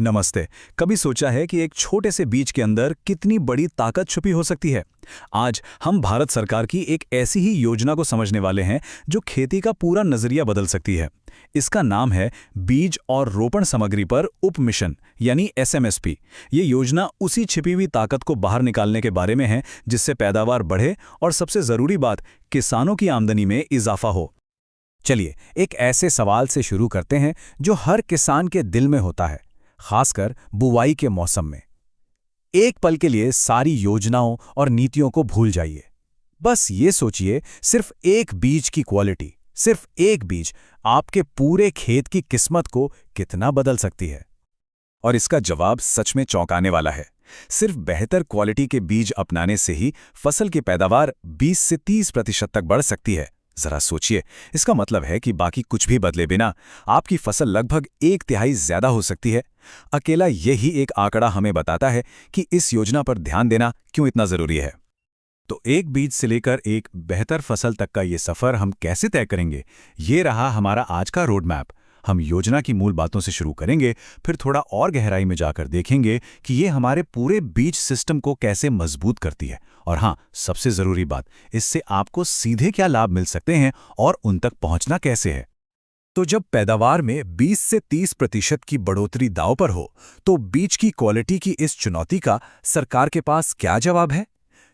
नमस्ते। कभी सोचा है कि एक छोटे से बीज के अंदर कितनी बड़ी ताकत छुपी हो सकती है? आज हम भारत सरकार की एक ऐसी ही योजना को समझने वाले हैं जो खेती का पूरा नजरिया बदल सकती है। इसका नाम है बीज और रोपण सामग्री पर उप मिशन यानी एसएमएसपी। ये योजना उसी छिपी हुई ताकत को बाहर निकालने के बारे में है जिससे पैदावार बढ़े और सबसे जरूरी बात, किसानों की आमदनी में इजाफा हो। चलिए एक ऐसे सवाल से शुरू करते हैं जो हर किसान के दिल में होता है, खासकर बुवाई के मौसम में। एक पल के लिए सारी योजनाओं और नीतियों को भूल जाइए। बस ये सोचिए, सिर्फ एक बीज की क्वालिटी, सिर्फ एक बीज आपके पूरे खेत की किस्मत को कितना बदल सकती है। और इसका जवाब सच में चौंकाने वाला है। सिर्फ बेहतर क्वालिटी के बीज अपनाने से ही फसल की पैदावार 20 से 30% तक बढ़ सकती है। जरा सोचिए, इसका मतलब है कि बाकी कुछ भी बदले बिना आपकी फसल लगभग 1/3 ज्यादा हो सकती है। अकेला यही एक आंकड़ा हमें बताता है कि इस योजना पर ध्यान देना क्यों इतना जरूरी है। तो एक बीज से लेकर एक बेहतर फसल तक का ये सफर हम कैसे तय करेंगे? ये रहा हमारा आज का रोड मैप। हम योजना की मूल बातों से शुरू करेंगे, फिर थोड़ा और गहराई में जाकर देखेंगे कि ये हमारे पूरे बीज सिस्टम को कैसे मजबूत करती है। और हाँ, सबसे जरूरी बात, इससे आपको सीधे क्या लाभ मिल सकते हैं और उन तक पहुंचना कैसे है। तो जब पैदावार में 20 से 30% की बढ़ोतरी दांव पर हो, तो बीज की क्वालिटी की इस चुनौती का सरकार के पास क्या जवाब है?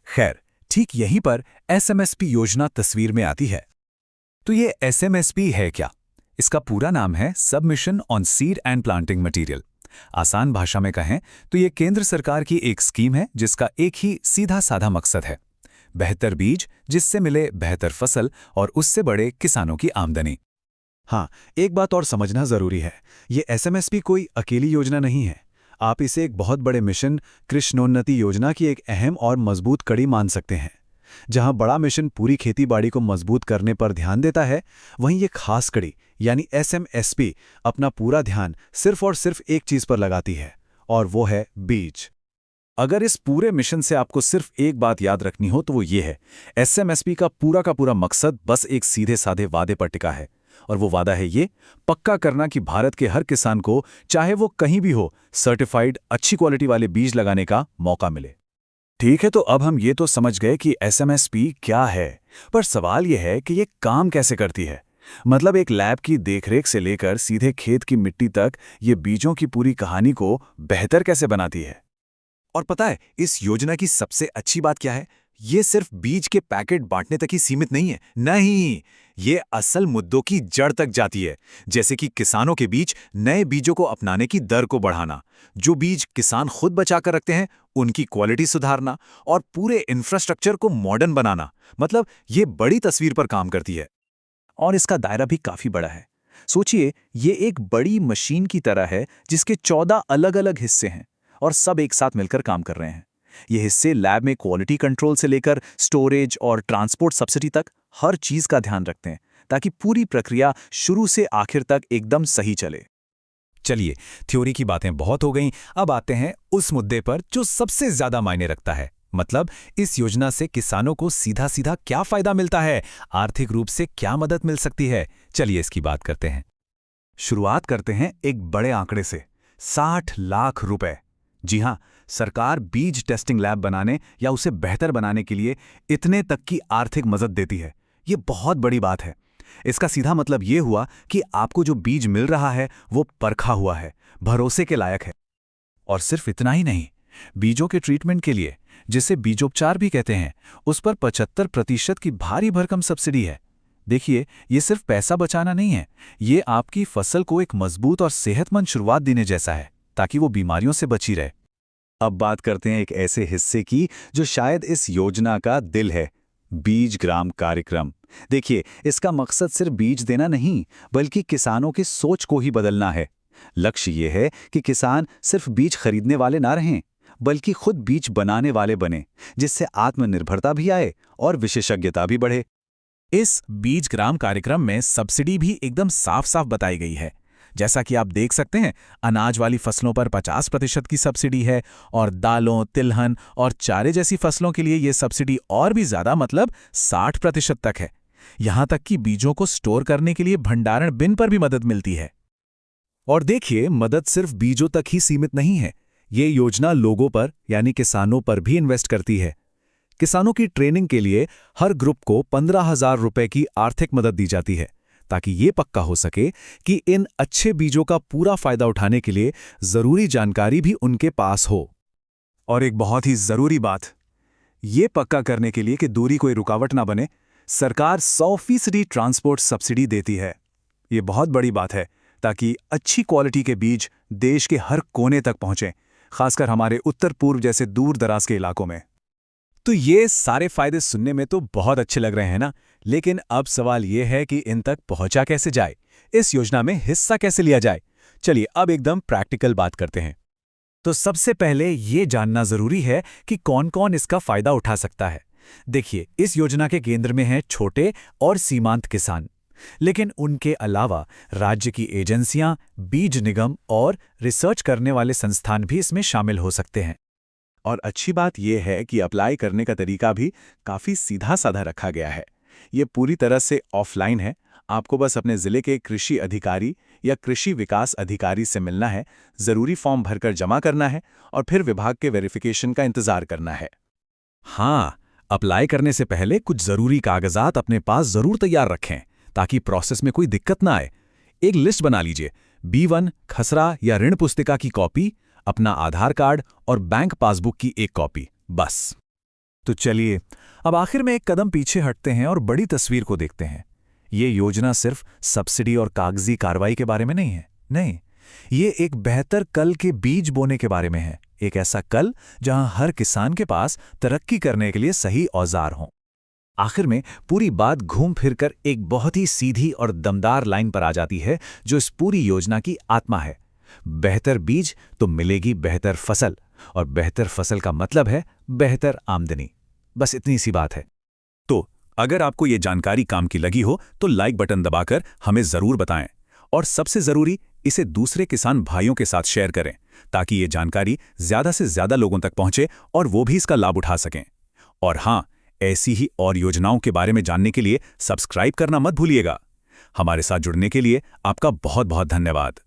खैर, ठीक यहीं पर एसएमएसपी योजना तस्वीर में आती है। तो ये एसएमएसपी है क्या? इसका पूरा नाम है submission on seed and planting material. आसान भाषा में कहें तो ये केंद्र सरकार की एक स्कीम है जिसका एक ही सीधा साधा मकसद है, बेहतर बीज जिससे मिले बेहतर फसल और उससे बढ़े किसानों की आमदनी। हाँ, एक बात और समझना जरूरी है, ये एसएमएसपी कोई अकेली योजना नहीं है। आप इसे एक बहुत बड़े मिशन, कृषिनोन्नति योजना की एक अहम और मजबूत कड़ी मान सकते हैं। जहां बड़ा मिशन पूरी खेतीबाड़ी को मजबूत करने पर ध्यान देता है, वहीं ये खास कड़ी यानी एसएमएसपी अपना पूरा ध्यान सिर्फ और सिर्फ एक चीज पर लगाती है, और वो है बीज। अगर इस पूरे मिशन से आपको सिर्फ एक बात याद रखनी हो तो वो ये है, एसएमएसपी का पूरा मकसद बस एक सीधे साधे वादे पर टिका है। और वो वादा है ये पक्का करना कि भारत के हर किसान को, चाहे वो कहीं भी हो, सर्टिफाइड अच्छी क्वालिटी वाले बीज लगाने का मौका मिले। ठीक है, तो अब हम ये तो समझ गए कि एसएमएसपी क्या है, पर सवाल यह है कि ये काम कैसे करती है। मतलब एक लैब की देखरेख से लेकर सीधे खेत की मिट्टी तक ये बीजों की पूरी कहानी को बेहतर कैसे बनाती है। और पता है इस योजना की सबसे अच्छी बात क्या है? ये सिर्फ बीज के पैकेट बांटने तक ही सीमित नहीं है। नहीं, ये असल मुद्दों की जड़ तक जाती है। जैसे कि किसानों के बीच नए बीजों को अपनाने की दर को बढ़ाना, जो बीज किसान खुद बचा कर रखते हैं उनकी क्वालिटी सुधारना और पूरे इंफ्रास्ट्रक्चर को मॉडर्न बनाना। मतलब ये बड़ी तस्वीर पर काम करती है। और इसका दायरा भी काफी बड़ा है। सोचिए, ये एक बड़ी मशीन की तरह है जिसके 14 अलग-अलग हिस्से हैं और सब एक साथ मिलकर काम कर रहे हैं। ये हिस्से लैब में क्वालिटी कंट्रोल से लेकर स्टोरेज और ट्रांसपोर्ट सब्सिडी तक हर चीज का ध्यान रखते हैं ताकि पूरी प्रक्रिया शुरू से आखिर तक एकदम सही चले। चलिए, थ्योरी की बातें बहुत हो गईं, अब आते हैं उस मुद्दे पर जो सबसे ज्यादा मायने रखता है। मतलब इस योजना से किसानों को सीधा सीधा क्या फायदा मिलता है, आर्थिक रूप से क्या मदद मिल सकती है। चलिए इसकी बात करते हैं। शुरुआत करते हैं एक बड़े आंकड़े से, 60 लाख रुपए। जी हां, सरकार बीज टेस्टिंग लैब बनाने या उसे बेहतर बनाने के लिए इतने तक की आर्थिक मदद देती है। ये बहुत बड़ी बात है। इसका सीधा मतलब ये हुआ कि आपको जो बीज मिल रहा है वो परखा हुआ है, भरोसे के लायक है। और सिर्फ इतना ही नहीं, बीजों के ट्रीटमेंट के लिए, जिसे बीजोपचार भी कहते हैं, उस पर 75% की भारी भरकम सब्सिडी है। देखिए, ये सिर्फ पैसा बचाना नहीं है, ये आपकी फसल को एक मजबूत और सेहतमंद शुरुआत देने जैसा है ताकि वो बीमारियों से बची रहे। अब बात करते हैं एक ऐसे हिस्से की जो शायद इस योजना का दिल है, बीज ग्राम कार्यक्रम। देखिए, इसका मकसद सिर्फ बीज देना नहीं, बल्कि किसानों की सोच को ही बदलना है। लक्ष्य ये है कि किसान सिर्फ बीज खरीदने वाले ना रहें, बल्कि खुद बीज बनाने वाले बने, जिससे आत्मनिर्भरता भी आए और विशेषज्ञता भी बढ़े। इस बीज ग्राम कार्यक्रम में सब्सिडी भी एकदम साफ साफ बताई गई है। जैसा कि आप देख सकते हैं, अनाज वाली फसलों पर 50% की सब्सिडी है और दालों, तिलहन और चारे जैसी फसलों के लिए ये सब्सिडी और भी ज्यादा, मतलब 60% तक है। यहां तक कि बीजों को स्टोर करने के लिए भंडारण बिन पर भी मदद मिलती है। और देखिए, मदद सिर्फ बीजों तक ही सीमित नहीं है। ये योजना लोगों पर यानी किसानों पर भी इन्वेस्ट करती है। किसानों की ट्रेनिंग के लिए हर ग्रुप को 15,000 रुपए की आर्थिक मदद दी जाती है, ताकि ये पक्का हो सके कि इन अच्छे बीजों का पूरा फायदा उठाने के लिए जरूरी जानकारी भी उनके पास हो। और एक बहुत ही जरूरी बात, ये पक्का करने के लिए कि दूरी कोई रुकावट ना बने, सरकार 100% ट्रांसपोर्ट सब्सिडी देती है। ये बहुत बड़ी बात है, ताकि अच्छी क्वालिटी के बीज देश के हर कोने तक पहुंचें, खासकर हमारे उत्तर पूर्व जैसे दूर दराज के इलाकों में। तो ये सारे फायदे सुनने में तो बहुत अच्छे लग रहे हैं ना, लेकिन अब सवाल ये है कि इन तक पहुंचा कैसे जाए, इस योजना में हिस्सा कैसे लिया जाए। चलिए अब एकदम प्रैक्टिकल बात करते हैं। तो सबसे पहले ये जानना जरूरी है कि कौन कौन इसका फायदा उठा सकता है। देखिए, इस योजना के केंद्र में हैं छोटे और सीमांत किसान, लेकिन उनके अलावा राज्य की एजेंसियां, बीज निगम और रिसर्च करने वाले संस्थान भी इसमें शामिल हो सकते हैं। और अच्छी बात यह है कि अप्लाई करने का तरीका भी काफ़ी सीधा-साधा रखा गया है। ये पूरी तरह से ऑफलाइन है। आपको बस अपने ज़िले के कृषि अधिकारी या कृषि विकास अधिकारी से मिलना है, ज़रूरी फॉर्म भरकर जमा करना है और फिर विभाग के वेरिफिकेशन का इंतज़ार करना है। हाँ, अप्लाई करने से पहले कुछ ज़रूरी कागजात अपने पास ज़रूर तैयार रखें, ताकि प्रोसेस में कोई दिक्कत ना आए। एक लिस्ट बना लीजिए। B1 खसरा या ऋण पुस्तिका की कॉपी, अपना आधार कार्ड और बैंक पासबुक की एक कॉपी, बस। तो चलिए अब आखिर में एक कदम पीछे हटते हैं और बड़ी तस्वीर को देखते हैं। ये योजना सिर्फ सब्सिडी और कागजी कार्रवाई के बारे में नहीं है। नहीं, ये एक बेहतर कल के बीज बोने के बारे में है। एक ऐसा कल जहां हर किसान के पास तरक्की करने के लिए सही औजार हों। आखिर में पूरी बात घूम फिरकर एक बहुत ही सीधी और दमदार लाइन पर आ जाती है, जो इस पूरी योजना की आत्मा है। बेहतर बीज तो मिलेगी बेहतर फसल, और बेहतर फसल का मतलब है बेहतर आमदनी। बस इतनी सी बात है। तो अगर आपको ये जानकारी काम की लगी हो तो लाइक बटन दबाकर हमें जरूर बताएं, और सबसे जरूरी, इसे दूसरे किसान भाइयों के साथ शेयर करें, ताकि ये जानकारी ज्यादा से ज्यादा लोगों तक पहुंचे और वो भी इसका लाभ उठा सकें। और हाँ, ऐसी ही और योजनाओं के बारे में जानने के लिए सब्सक्राइब करना मत भूलिएगा। हमारे साथ जुड़ने के लिए आपका बहुत बहुत धन्यवाद।